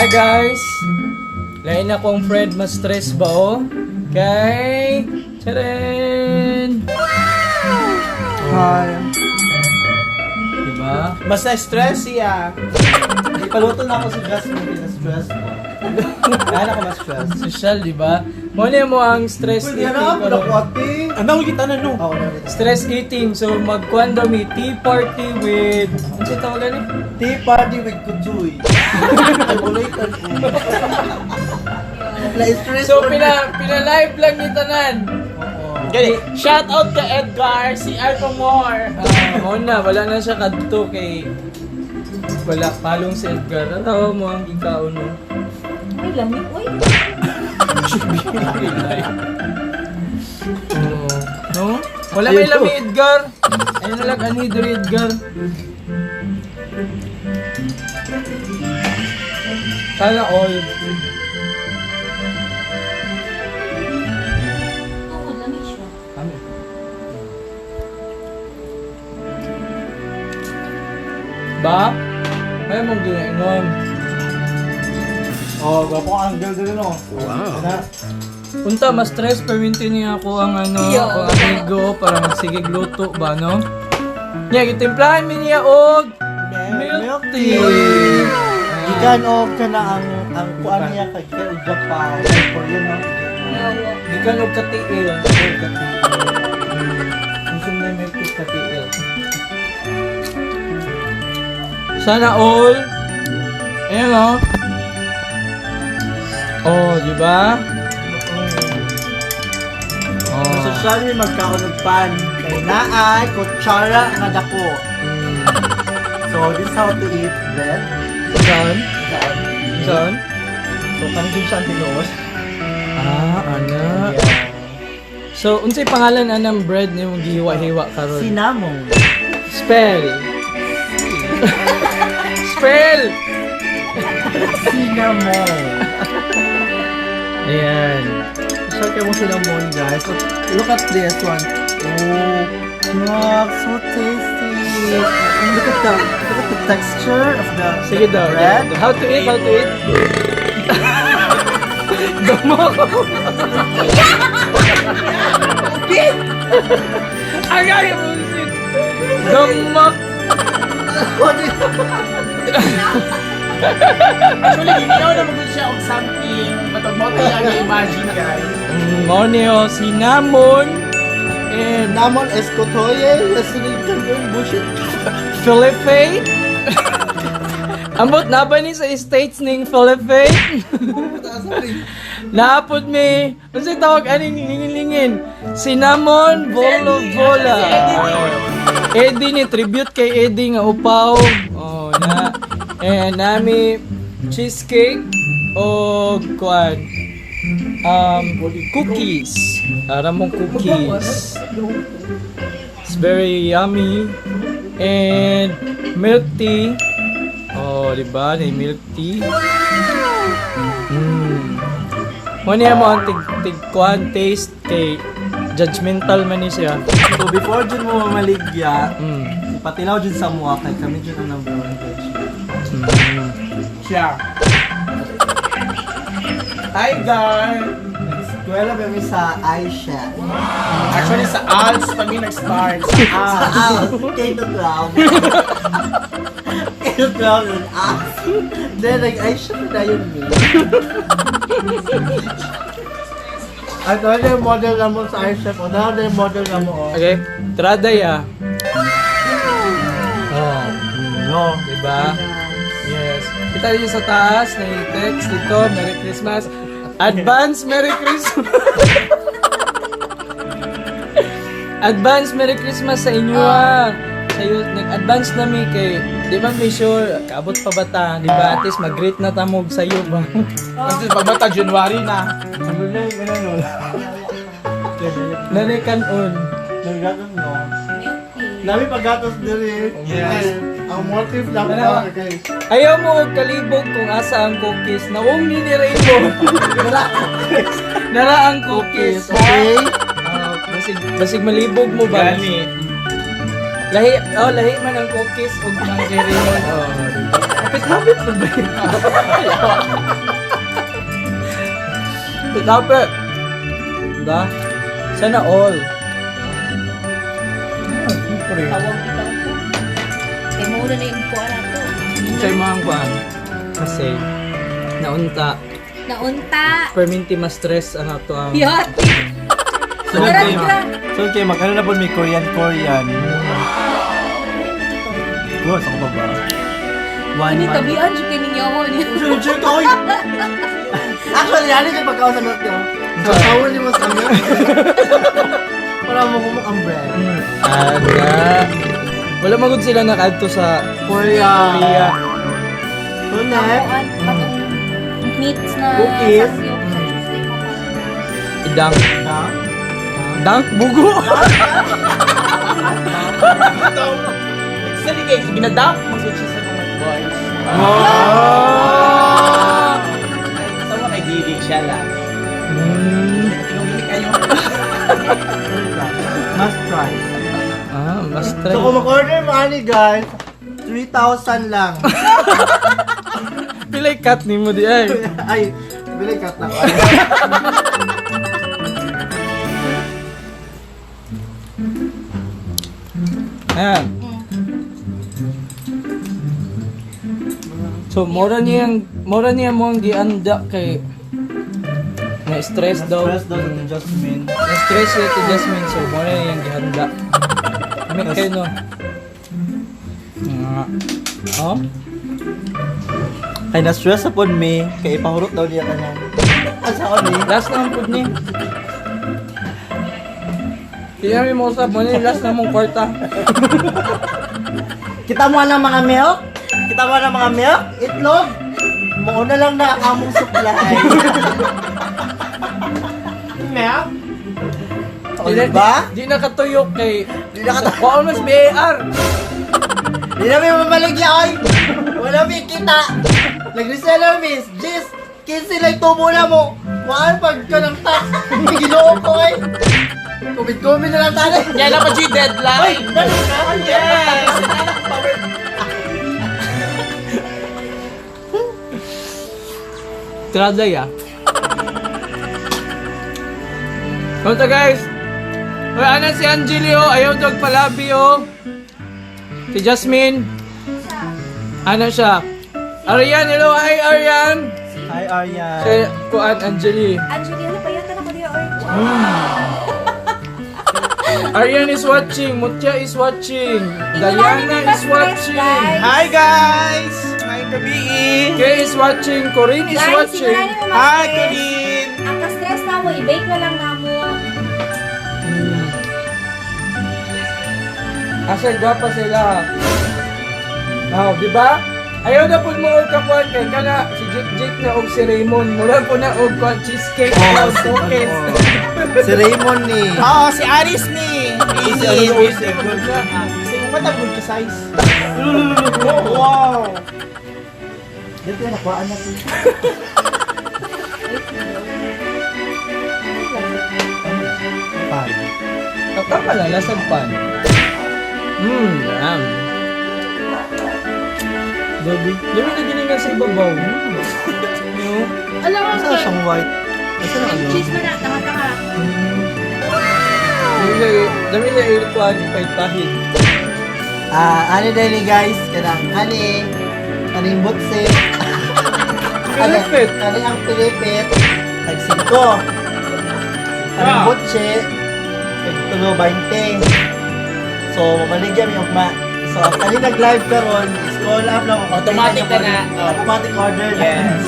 guys, lain akong friend ma-stress ba oh? Kay Charen! Hi. Diba? Mas na-stress siya. Ipaluto na ako sa Jasmine, hindi na-stress mo. Kaya ako ma-stress. Social, diba? Muna mo ang stress Pwede eating. na ako na karon. kuwati. Ano kita na no? Oo, Stress eating. So, magkuhan daw may tea party with... Ano siya tawagan eh? Tea party with Kujoy. Ay, wala ikan ko. Na-stress So, pina-live lang ni Tanan. Okay, shout out ka Edgar, si Arco Moore. Muna, wala na siya kadto kay... Wala, palong si Edgar. Ano mo ang ikaw, no? Ay, lamig. Uy! No? Wala may lami Edgar. Ayun na lang anidor Edgar. Sana all. Oo, lamig siya. Ba? Kaya mong ginaingon. Oh, gwapo ang girl din no. Wow. Punta, mas stress perminti niya ako ang ako ang amigo para magsigig luto ba, no? Nya, gitimplahan mi niya og milk tea. Ikan o ka na ang kuan niya kay Japan. For you know. Gikan og katiil. Gusto mo milk tea katiil. Sana all. Ayan o. Oh, di ba? Sa sali magkaon og pan kay naay kutsara nga dako. So this how to eat bread. Saan? Saan? So kanang siya tinuos. Ana. So, unsay pangalan anang bread niyo gihiwa-hiwa karon? Cinnamon. Spell. Spell. Cinnamon. Ayan. So kay mo cinnamon guys. So, look at this one. Oh, wow, so tasty. And look at the texture of the Sige daw. bread. How to eat? How to eat? Gamo. Agay mo shit. Gamak. Actually, ginaw na mag siya og something. Matag mo tayo imagine guys. Moneo cinnamon and Cinnamon escotoye. Listening to your bullshit. Philippe. Ambot na ba ni sa States ning Philippe? Naapod mi. Ano sa tawag aning lingin-lingin? Cinnamon Bolo Bola. Eddie ni tribute kay Eddie nga upaw. Oh, na. And nami cheesecake o kuan. Cookies. Aramong cookies. It's very yummy. And milk tea. Oh, di ba? May milk tea. Muna mo ang tig-kuhan taste kay judgmental man ni siya. So before dyan mo mamaligya, Mm. ipatilaw dyan sa mua kay kami dyan ang number 1 veg. Siya. Hi guys. Nag-eskwela ba kami sa iShop? Actually sa ALS kami nag-start. K-12. K-12 yun, Then nag-iShop na yun me. At ano yung model na mo sa iShop? Ano yung model na mo? Okay, trada ya. Oh, No. diba? Yes. Kita niyo sa taas, na text dito, Merry Christmas. Advance Merry Christmas. Advance Merry Christmas sa inyo ah. Sayo, nag-advance na mi kay, di ba may sure, kaabot pa ba ta? Di ba at least mag-greet na tamog sa'yo ba? Kasi pagbata January na. Ano na yung ano? Nanikanon. Nagatos no? Nami paggatos diri. Yes. Ang motive lang Ano? ba guys? Ayaw mo og kalibog kung asa ang cookies. Nawong ni Rainbow. Nara ang cookies. Okay? Basig malibog mo ba? Gani. Lahi man ang cookies ug ang Raymond. Oh, hapit na ba yun? Hapit. Diba? Sana all. Tawag kita ko. Kaya muna na yung kuha na to. Sa mga kuan. Kasi, naunta. Naunta. Perminti ma-stress ang ato ang... Yati. Sunod Marat kayo. ka. Sunod kayo, mag-ano na po may Korean. Good, sa ba? Ini tabian siya kininyawa niya. Sunod ko. Actually, ano yung pagkawasan natin yun? Sa tawon niyo mo sa kanya. Wala mo kumuk ang brand. Aga. Wala magod sila nakadto sa Korea. Tunay. Kamuan, patong meats na Cookies. sasyo. idang. Dunk bugo. Actually guys, ginadap mag-switch sa mga boys. Sama kay Dili siya lang. Tinugili kayo. Must try. Mas try. So kung mag-order mo ani guys, 3,000 lang. Pilay cut ni mo di ay. Ay, bilay cut na ko. Ayan. So, mora niya mo ang gianda kay na-stress daw. Stress daw sa Jasmine. Na-stress siya to Jasmine, so mora niya ang gihanda. Ano kayo no? Oh? Kay na-stress sa pod me, kay ipahurot daw niya kanya. Asa ni? Last na ang food ni. Kaya mo usap mo ni last na mong kwarta. Kita mo na mga milk? Kita mo na mga milk? Itlog? Mauna lang na among supply. Milk? O diba? Di nakatuyok kay... Di nakatuyok. Waon mas BAR. Di na may mamaligya oy! Wala may kita! Nag-reseller miss! Jis! 15 lang tubo na mo! Maan pag ka ng tax! Ginoo ko oy! Kumit-kumit na lang tayo! Yan na pa G deadline. Ay! Dali ka! Yes! Traday ah. Kunta guys. Hoy, ana si Angeli oh, ayaw dog palabi oh. Si Jasmine. Ana siya. Arian, hello, hi Arian. Hi Arya! Si Kuan Angeli. Actually, ano pa yata na ko diya orange? Arian is watching, Mutya is watching, Diana is watching, Hi guys! May gabi. Kay is watching, Corinne is Guys, watching. sigurado mo Hi mas-stress. Colleen! Ang ka-stress na mo, i-bake na lang na mo. Asa gwapa sila. Oh, di ba? Ayaw na po mo og kakuan kay kana si Jik na og si Raymond. Mura po na og kuan cheesecake o cookies. Si Raymond ni! Oo, si Aris ni. Si Aris. Kasi yung matagod ka size. Wow! Dito yan, nakuhaan na po. Tama lang, lasag pan. Yan. Gabi. Dami na giningan sa ibabaw. No? Alam mo, Asa siyang white? Asa na ano? cheese mo na, tanga-tanga. Dami na irtuan, ipahit-pahit. Ano dahil ni guys? Kanang kaning butse. Pilipit. Kaning ang pilipit. Tag-5. Kaning butse. Tag-tulo 20. So, mamaligyan yung ma. So, kaning nag-live karon, scroll up lang. Automatic ka na. Automatic order. Yes.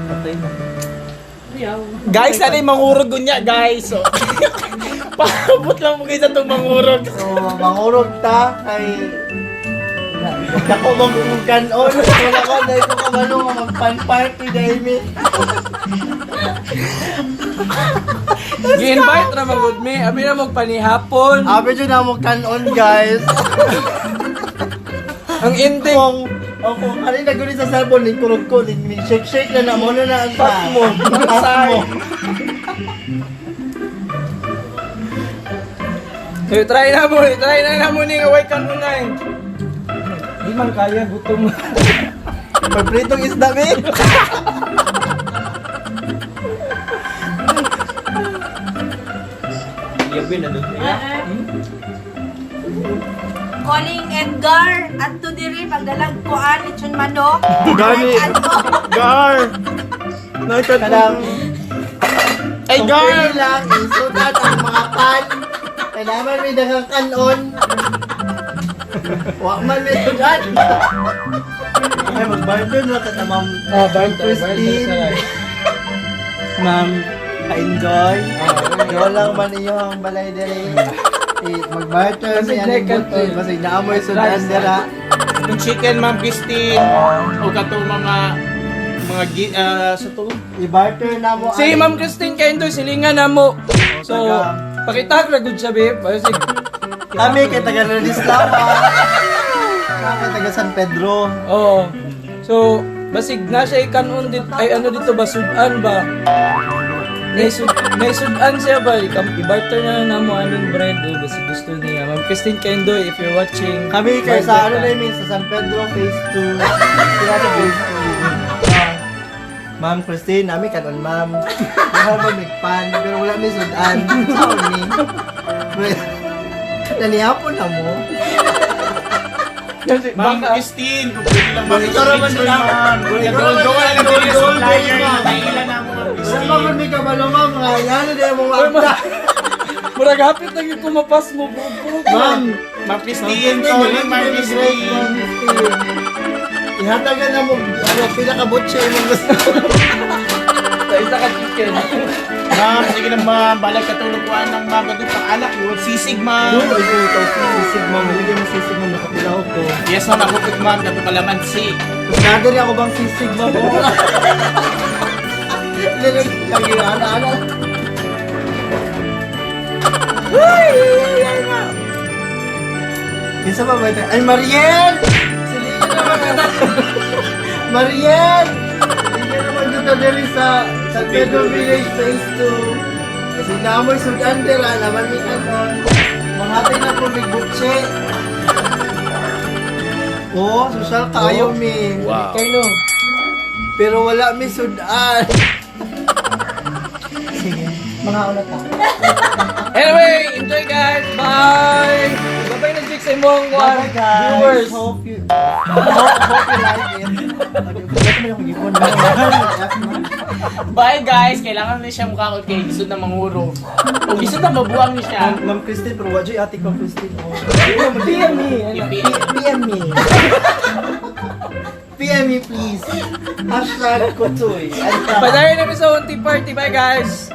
Patay na. Guys, ano yung mangurog niya, guys? So, paabot lang mo kayo sa itong mangurog. So, mangurog ta kay ako magkanon. Wala ko dahil ko kabalo mag-pan-party dahil mi. Gi-invite na magud me, abi na magpanihapon. Abi dyan na magkanon guys. Ang ending. Ako, kanina guni sa cellphone, kurog ko, shake-shake na mo na ang pack mo. Pack mo. Try na mo ni away kanunay. Di man kaya gutom. Pagpritong isda, be. Calling Edgar at to diri pagdalag kuan itsun manok. Gani. Gar! Kadang, Ay, Gar! pwede lang, isudat ang mga kan. Kailangan may dagang kanon. Wa man may sudat. Ay, mag-barter na ka Ma'am Christine. Ma'am, ka-enjoy. Yo lang man iyo ang balay dere. Mag-barter Kasi sa yan second butol. to. Kasi naamoy sudan dira. Yung chicken, Ma'am Christine. O kato sa to. I-barter na mo. Si Ma'am Christine kayo doon, silingan na mo. So, taga. pakita ka good sabi. Basig, Kami kay taga Radislava. Kami taga San Pedro. oh. So, basig na siya ikanon dito, ay ano dito ba, sudan ba? Naisudan siya ba? I-barter na mo aming bread. Oh, basig gusto niya. Ma'am Christine Kendo, if you're watching. Kami kay sa ano barter na sa San Pedro phase 2. Kaya sa phase 2. Ma'am Christine, nami kanon ma'am. Wala ba pan pero wala may sudan. Sao ni? Nanihapon na mo. Kasi, Ma'am baka, Christine, kung pwede lang Bakit ka naman sila? Gold lang din yung supplier. Nailan na mo, Ma'am Wala Christine. ba may kabalo ma'am? Mga yan na mo Uy, ma'am. murag hapit na yung kumapas mo. Ma'am Christine, calling Ma'am Christine. Ihatagan na mo. Ano, pinakabutse mo gusto. Sa isa ka chicken. Ma'am, sige na ma'am, balag katulog ko ng mga gadong pang-alak. Yung sisig, ma'am. Ay, ikaw sisig ma'am. Hindi mo sisig ma'am. Nakapilaw ko. Yes, ma'am, ako po, ma'am, gadong kalamansi. Tapos nagari ako bang sisig ma'am? Lagi ana-ana. Isa ba ba ito? Ay, Mariel! Silino naman ito. Mariel! Silino naman dito diri sa Pedro Village Phase 2. Kasi naamoy sudan dira, naman ni kanon. Mahatay na po may butse. Oh, social kayo mi. Wow. Kayo no. Pero wala mi sudan. Sige, mga ulat ako. Anyway, enjoy guys. Bye. Babay na Jix sa imong Bye guys. viewers. Hope you like it. Okay, mo yung Bye guys, kailangan na siya mukha ko kay gisod na manguro. Kung gisod na mabuang niya siya. Ma'am Christine, pero wadyo yung ate ko Christine. PM me. PM me. PM me please. Hashtag Kutoy. Padayon namin sa Unti Party. Bye guys.